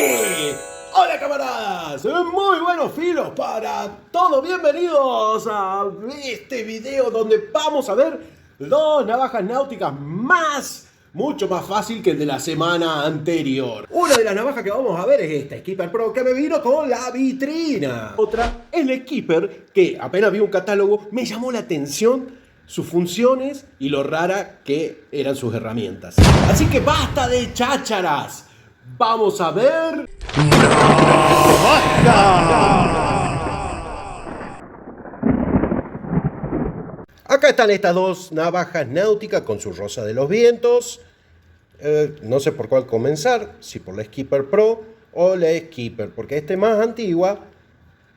¡Uy! Hola camaradas, muy buenos filos para todos. Bienvenidos a este video donde vamos a ver dos navajas náuticas mucho más fácil que el de la semana anterior. Una de las navajas que vamos a ver es esta Skipper Pro que me vino con la vitrina. Otra, el Skipper, que apenas vi un catálogo me llamó la atención sus funciones y lo rara que eran sus herramientas. Así que basta de chácharas. Vamos a ver... Acá están estas dos navajas náuticas con su rosa de los vientos. No sé por cuál comenzar, si por la Skipper Pro o la Skipper, porque esta es más antigua,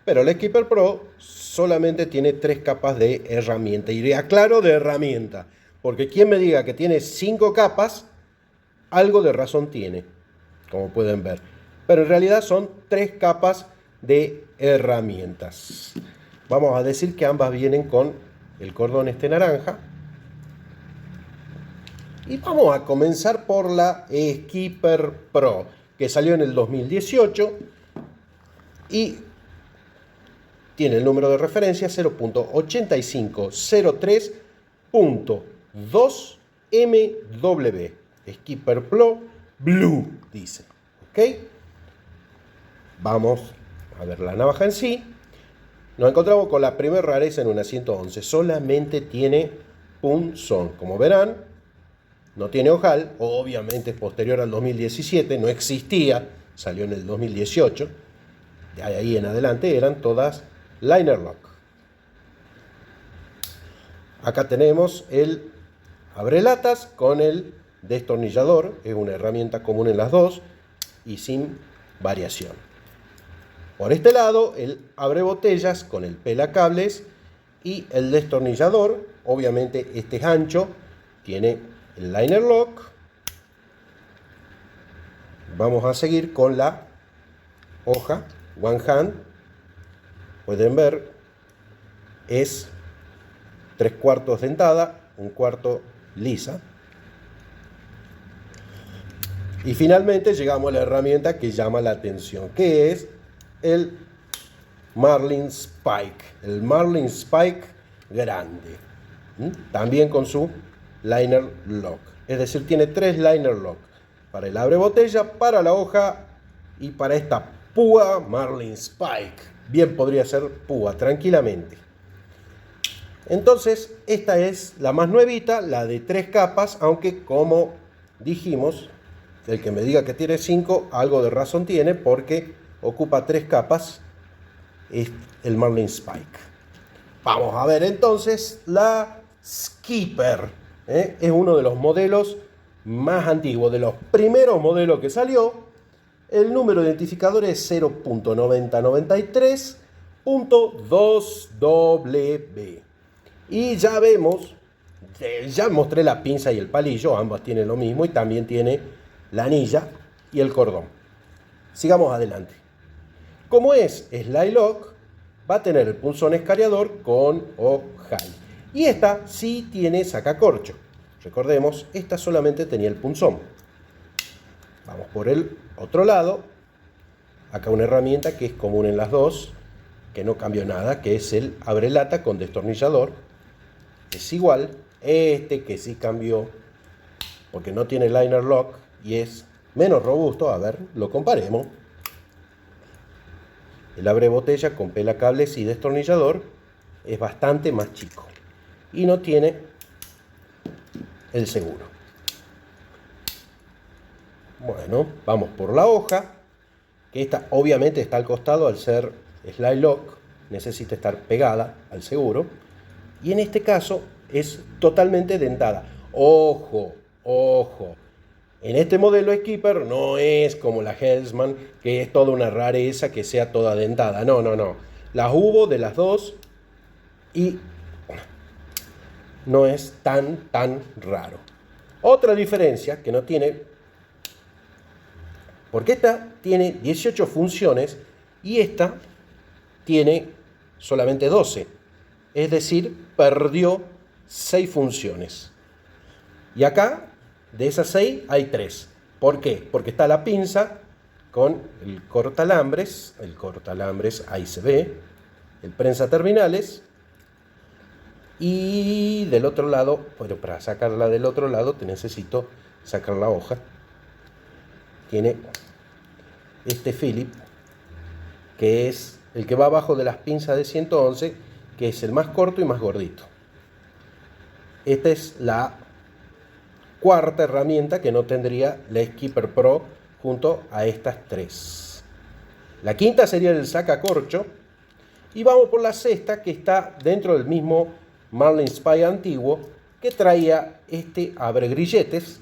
pero la Skipper Pro solamente tiene 3 capas de herramienta. Y aclaro de herramienta, porque quien me diga que tiene 5 capas, algo de razón tiene, como pueden ver. Pero en realidad son 3 capas de herramientas. Vamos a decir que ambas vienen con el cordón este naranja. Y vamos a comenzar por la Skipper Pro, que salió en el 2018 y tiene el número de referencia 0.8503.2MW. Skipper Pro Blue, dice. ¿Ok? Vamos a ver la navaja en sí. Nos encontramos con la primera rareza en una 111. Solamente tiene punzón. Como verán, no tiene ojal. Obviamente es posterior al 2017. No existía. Salió en el 2018. De ahí en adelante eran todas liner lock. Acá tenemos el abrelatas con el destornillador. Es una herramienta común en las dos y sin variación. Por este lado, el abre botellas con el pelacables y el destornillador. Obviamente este es ancho, tiene el liner lock. Vamos a seguir con la hoja one hand. Pueden ver, es 3/4 dentada, 1/4 lisa. Y finalmente llegamos a la herramienta que llama la atención, que es el Marlin Spike. El Marlin Spike grande. También con su liner lock. Es decir, tiene 3 liner lock. Para el abre botella, para la hoja y para esta púa Marlin Spike. Bien podría ser púa, tranquilamente. Entonces, esta es la más nuevita, la de 3 capas, aunque como dijimos, el que me diga que tiene 5, algo de razón tiene, porque ocupa 3 capas, es el Marlin Spike. Vamos a ver entonces la Skipper. Es uno de los modelos más antiguos, de los primeros modelos que salió. El número de identificador es 0.9093.2W. Y ya vemos, ya mostré la pinza y el palillo, ambas tienen lo mismo y también tiene la anilla y el cordón. Sigamos adelante. Como es slide lock, va a tener el punzón escariador con ojal. Y esta sí tiene sacacorcho. Recordemos, esta solamente tenía el punzón. Vamos por el otro lado. Acá una herramienta que es común en las dos, que no cambió nada, que es el abrelata con destornillador. Es igual. Este que sí cambió, porque no tiene liner lock y es menos robusto. A ver, lo comparemos. El abre botella con pelacables y destornillador es bastante más chico y no tiene el seguro. Bueno, vamos por la hoja, que esta obviamente está al costado. Al ser slide lock necesita estar pegada al seguro, y en este caso es totalmente dentada. Ojo, ojo. En este modelo Skipper no es como la Hellsman, que es toda una rareza que sea toda dentada. No, no, no. Las hubo de las dos y no es tan raro. Otra diferencia que no tiene, porque esta tiene 18 funciones y esta tiene solamente 12. Es decir, perdió 6 funciones. Y acá, de esas 6, hay 3. ¿Por qué? Porque está la pinza con el cortalambres ahí se ve, el prensa terminales, y del otro lado, pero para sacarla del otro lado te necesito sacar la hoja. Tiene este Philip, que es el que va abajo de las pinzas de 111, que es el más corto y más gordito. Esta es la cuarta herramienta que no tendría la Skipper Pro junto a estas tres. La quinta sería el sacacorcho. Y vamos por la sexta, que está dentro del mismo Marlin Spike antiguo, que traía este abregrilletes,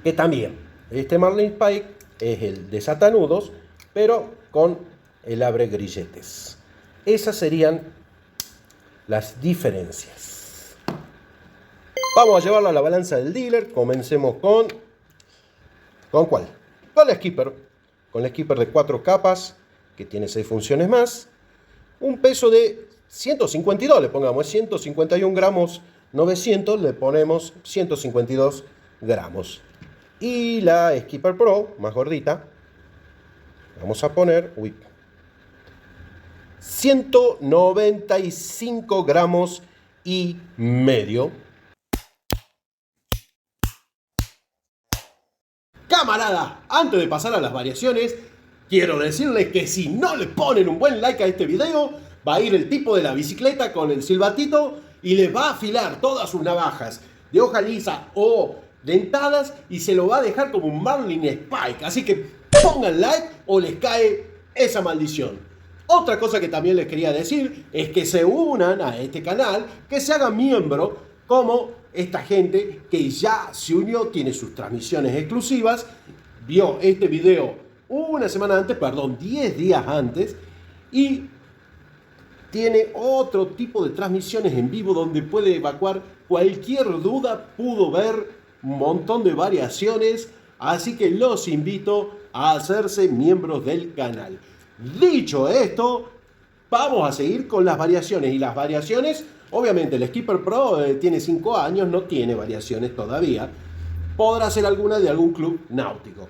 que también, este Marlin Spike es el desatanudos, pero con el abregrilletes. Esas serían las diferencias. Vamos a llevarlo a la balanza del dealer. Comencemos ¿con cuál? Con la Skipper. Con la Skipper de 4 capas, que tiene 6 funciones más. Un peso de 152, le pongamos 151 gramos 900, le ponemos 152 gramos. Y la Skipper Pro, más gordita, vamos a poner 195 gramos y medio. Camarada, antes de pasar a las variaciones, quiero decirles que si no le ponen un buen like a este video, va a ir el tipo de la bicicleta con el silbatito y les va a afilar todas sus navajas de hoja lisa o dentadas y se lo va a dejar como un Marlin Spike. Así que pongan like o les cae esa maldición. Otra cosa que también les quería decir es que se unan a este canal, que se hagan miembro como esta gente que ya se unió, tiene sus transmisiones exclusivas, vio este video una semana antes, 10 días antes, y tiene otro tipo de transmisiones en vivo donde puede evacuar cualquier duda, pudo ver un montón de variaciones, así que los invito a hacerse miembros del canal. Dicho esto, vamos a seguir con las variaciones, y las variaciones, obviamente el Skipper Pro tiene 5 años, no tiene variaciones todavía, podrá ser alguna de algún club náutico,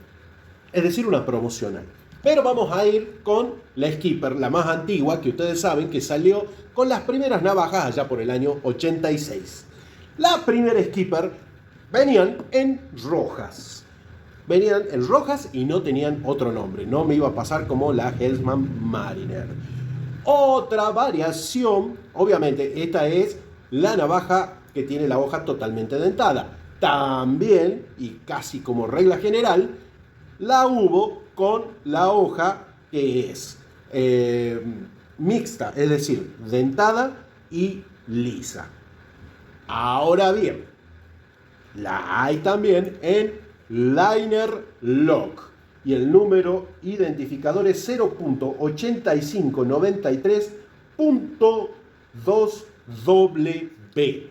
es decir, una promocional. Pero vamos a ir con la Skipper, la más antigua, que ustedes saben que salió con las primeras navajas allá por el año 86. La primera Skipper venían en rojas. Venían en rojas y no tenían otro nombre. No me iba a pasar como la Helmsman Mariner. Otra variación, obviamente, esta es la navaja que tiene la hoja totalmente dentada. También, y casi como regla general, la hubo con la hoja que es mixta, es decir, dentada y lisa. Ahora bien, la hay también en liner lock y el número identificador es 0.8593.2W.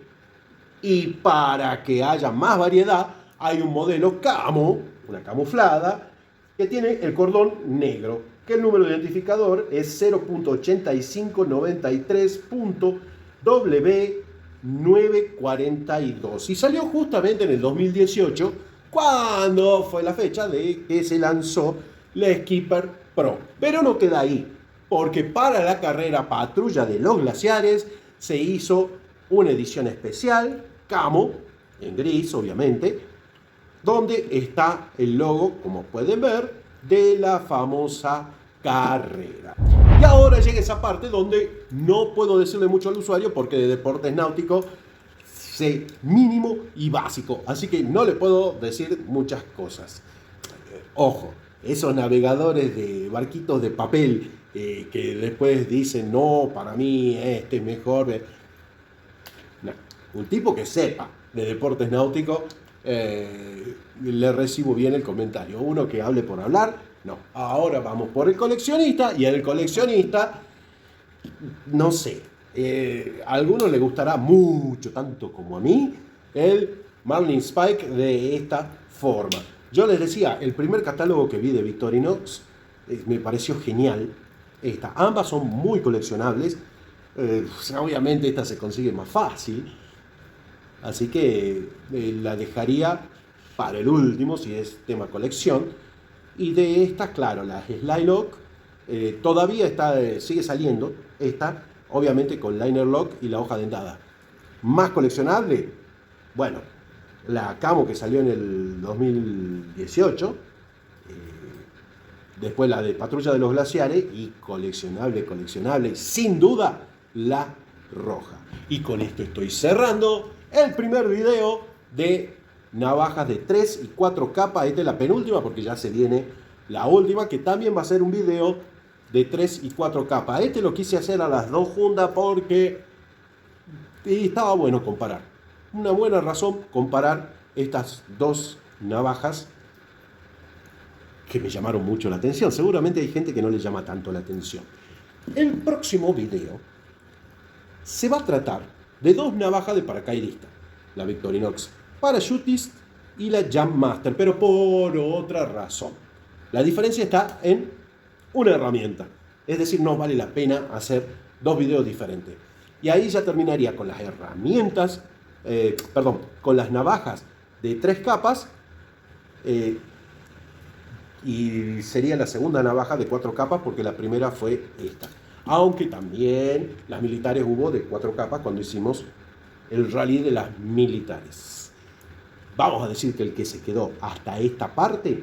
Y para que haya más variedad, hay un modelo camo, una camuflada, que tiene el cordón negro, que el número de identificador es 0.8593.W942. Y salió justamente en el 2018, cuando fue la fecha de que se lanzó la Skipper Pro. Pero no queda ahí, porque para la carrera Patrulla de los Glaciares se hizo una edición especial, camo, en gris obviamente, donde está el logo, como pueden ver, de la famosa carrera. Y ahora llega esa parte donde no puedo decirle mucho al usuario, porque de deportes náuticos sé mínimo y básico, así que no le puedo decir muchas cosas. Ojo, esos navegadores de barquitos de papel que después dicen, no, para mí este es mejor. No, un tipo que sepa de deportes náuticos, le recibo bien el comentario. Uno que hable por hablar, no. Ahora vamos por el coleccionista, y el coleccionista, no sé, a algunos le gustará mucho, tanto como a mí, el Marlin Spike de esta forma. Yo les decía, el primer catálogo que vi de Victorinox me pareció genial. Ambas son muy coleccionables. Obviamente esta se consigue más fácil, así que la dejaría para el último, si es tema colección. Y de estas, claro, las Slide Lock todavía sigue saliendo. Esta, obviamente, con Liner Lock y la hoja dentada. Más coleccionable, bueno, la Camo que salió en el 2018. Después la de Patrulla de los Glaciares y coleccionable, sin duda, la roja. Y con esto estoy cerrando el primer video de navajas de 3 y 4 capas. Esta es la penúltima porque ya se viene la última, que también va a ser un video de 3 y 4 capas. Este lo quise hacer a las dos juntas porque estaba bueno comparar. Una buena razón comparar estas dos navajas que me llamaron mucho la atención. Seguramente hay gente que no le llama tanto la atención. El próximo video se va a tratar de dos navajas de paracaidista. La Victorinox Parachutist y la Jump Master, pero por otra razón. La diferencia está en una herramienta. Es decir, no vale la pena hacer dos videos diferentes. Y ahí ya terminaría con las herramientas, con las navajas de 3 capas, y sería la segunda navaja de 4 capas porque la primera fue esta. Aunque también las militares hubo de 4 capas cuando hicimos el rally de las militares. Vamos a decir que el que se quedó hasta esta parte,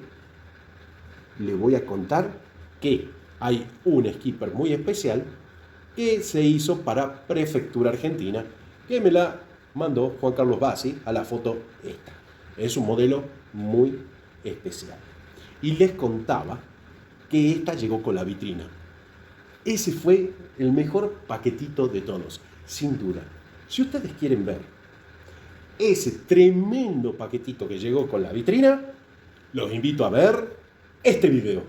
le voy a contar que hay un skipper muy especial que se hizo para Prefectura Argentina, que me la mandó Juan Carlos Bassi a la foto esta. Es un modelo muy especial. Y les contaba que esta llegó con la vitrina. Ese fue el mejor paquetito de todos, sin duda. Si ustedes quieren ver ese tremendo paquetito que llegó con la vitrina, los invito a ver este video.